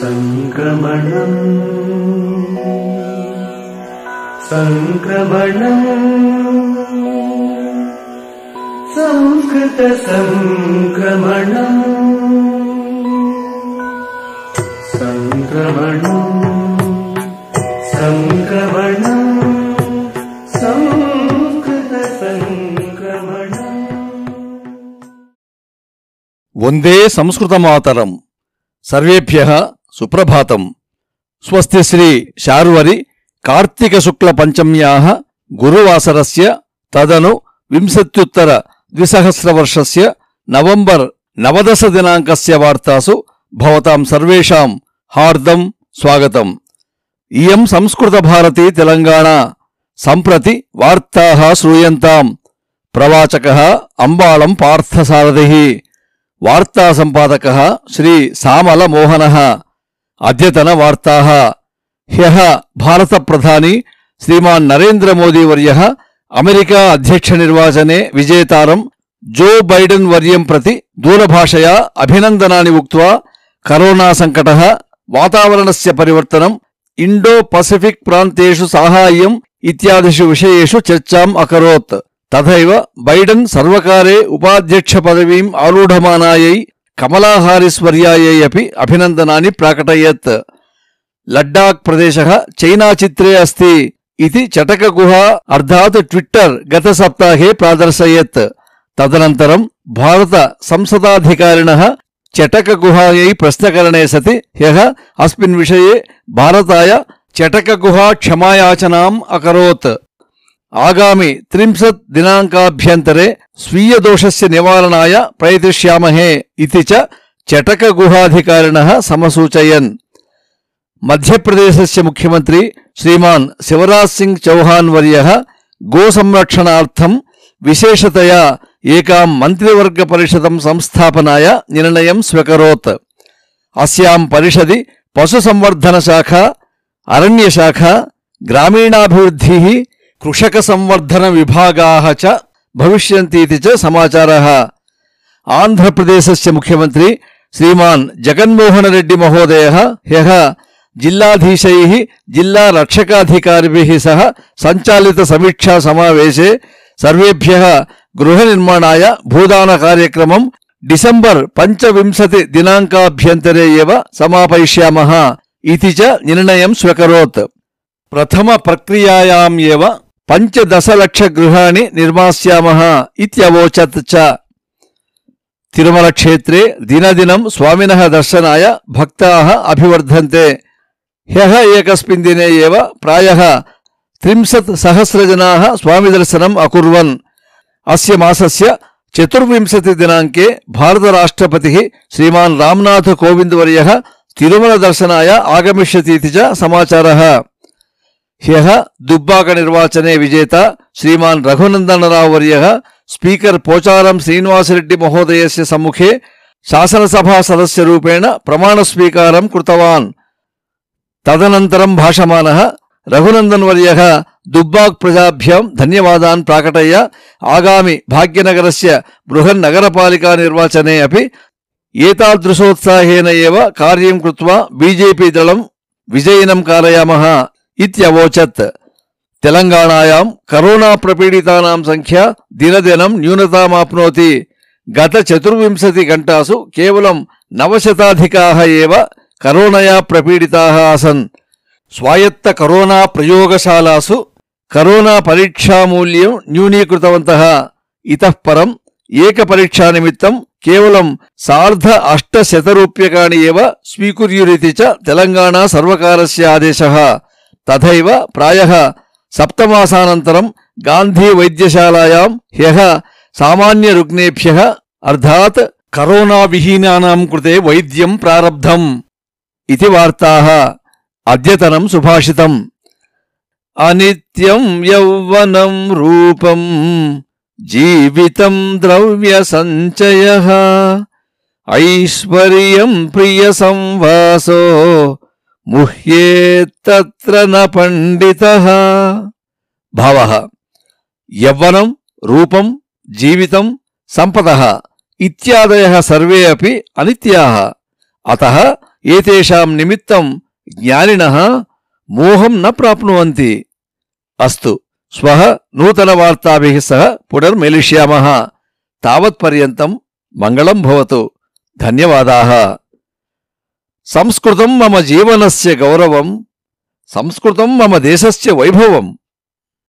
సంక్రమణం సంక్రమణం సంస్కృత సంక్రమణం సంక్రమణం సంక్రమణం సంస్కృత సంక్రమణం. వందే సంస్కృతమాతరం. సర్వేభ్యః సుప్రభాతం. స్వస్తి శ్రీ శార్వరి కార్తీక శుక్ల పంచమ్యాః గురువాసరస్య తదను వింశత్యుత్తర ద్విసహస్రవర్షస్య నవంబర్ 19 దినాంకస్య వార్తాసు భవతాం సర్వేషాం హార్దం స్వాగతం. ఇయం సంస్కృత భారతి తెలంగాణ. సంప్రతి వార్తాః శ్రూయంతాం. ప్రవాచకః అంబాళం పార్థసారథిః. వార్తా సంపాదకః శ్రీ సామల మోహనః. అద్యతన వార్తాః. హ్యః భారత ప్రధాని శ్రీమాన్ నరేంద్ర మోదీ వర్యః అమెరికా అధ్యక్ష నిర్వాచనే విజేతారం జో బైడెన్ వర్యం ప్రతి దూరభాషయా అభినందనాని ఉక్త్వా కరోనా సంకటః, వాతావరణస్య పరివర్తనం, ఇండో పసిఫిక్ ప్రాంతేషు సాహాయ్యం ఇత్యాదిషు విషయేషు చర్చాం అకరోత్. తథైవ బైడెన్ సర్వకారే ఉపాధ్యక్ష పదవీం ఆరూఢమానాయై కమలా హారిస్ వర్యాయై అపి అభినందనాని ప్రాకటయత్. లడ్డాఖ్ ప్రదేశः చైనా చిత్రే అస్తి इति चटकगुहा अर्थात् ट्विट्टर गत सप्ताहे प्रादर्शयत्. तदनन्तरं भारत संसदाधिकारिणः चटकगुहायै प्रश्नकरणे सति ह्यः अस्मिन् विषये भारताय चटकगुहा क्षमायाचनाम् अकरोत्. आगामि 30 दिनाङ्काभ्यन्तरे स्वीयदोषस्य निवारणाय प्रयतिष्यामहे इति च चटकगुहाधिकारिणः समसूचयन्. मध्यप्रदेशस्य मुख्यमंत्री श्रीमान शिवराज सिंह चौहान वर्यः गोसंरक्षणार्थं विशेषतया एकां मंत्रिवर्ग परिषदं संस्थापनाय निर्णयं स्वीकरोत्. अस्यां परिषदि पशुसंवर्धन शाखा, अरण्य शाखा, ग्रामीणाभिवृद्धिः, कृषक संवर्धन विभागाः च भविष्यन्तीति च समाचारः. आंध्रप्रदेशस्य मुख्यमंत्री श्रीमान जगन्मोहन रेड्डी महोदयः ह्यः जिल्लाधीशैः जिल्ला रक्षकाधिकारिभिः सह संचालित समीक्षा समावेशे सर्वेभ्यः गृह निर्माणाय भूदान कार्यक्रमं डिसेम्बर् 25 दिनाङ्काभ्यन्तरे एव समापयिष्यामः इति च निर्णयं स्वीकरोत्. प्रथम प्रक्रियायाम् एव 15 लक्ष गृहाणि निर्मास्यामः इत्यवोचत् च. तिरुमल क्षेत्रे दिनदिनं स्वामिनः दर्शनाय भक्ताः अभिवर्धन्ते. ह्यः एकस्मिन् दिने एव प्रायः 30 सहस्र जनाः स्वामी दर्शनम् अकुर्वन्. अस्य मासस्य 24 दिनाङ्के भारतराष्ट्रपतिः श्रीमान् रामनाथ कोविंद वर्यः तिरुमल दर्शनाय आगमिष्यतीति च समाचारः. ह्यः दुब्बाक निर्वाचने विजेता श्रीमान् रघुनन्दनराव वर्यः स्पीकर पोचारं श्रीनिवासरेड्डी महोदयस्य सम्मुखे शासनसभा सदस्यरूपेण प्रमाणस्वीकारं कृतवान्. तदनन्तरं भाषमानः रघुनन्दन वर्यः दुब्बाक प्रजाभ्यां धन्यवादान् प्राकटय्य आगामि भाग्यनगरस्य बृहन्नगरपालिका निर्वाचने अपि एतादृशोत्साहेन एव कार्यं कृत्वा बीजेपी दलं विजयिनं कारयामः इत्यवोचत्. तेलंगाणायां करोना प्रपीडितानां संख्या दिनदिनं न्यूनतामाप्नोति. गत 24 घण्टासु केवलं 900 एव करोनया प्रपीडिताः आसन्. स्वायत्त करोना प्रयोगशालासु करोना परीक्षामूल्यं न्यूनीकृतवन्तः. इतः परम् एकपरीक्षानिमित्तं केवलं 850 रूप्यकाणि एव स्वीकुर्युरिति च तेलंगाणा सर्वकारस्य आदेशः. तथैव प्रायः 7 मासानन्तरं गान्धी वैद्यशालायां ह्यः सामान्य रुग्णेभ्यः अर्थात् करोना विहीनानां कृते वैद्यं प्रारब्धम् इति वार्ताः. अद्यतनं सुभाषितम्. अनित्यं यौवनं रूपं जीवितं द्रव्य संचयः ऐश्वर्यं प्रिय संवासो मुह्येत्तत्र न पंडितः. भावः यौवनं रूपं जीवितं संपदः इत्यादयः सर्वे अपि अनित्याः. अतः ఏతేషాం నిమిత్తం జ్ఞానినః మోహం న ప్రాప్నువంతి. అస్తు శ్వః నూతనవార్తాభిః సహ పునర్మిలిష్యామः. తావత్పర్యంతం మంగళం భవతు. ధన్యవాదాः. సంస్కృతం మమ జీవనస్య గౌరవం, సంస్కృతం మమ దేశస్య వైభవం.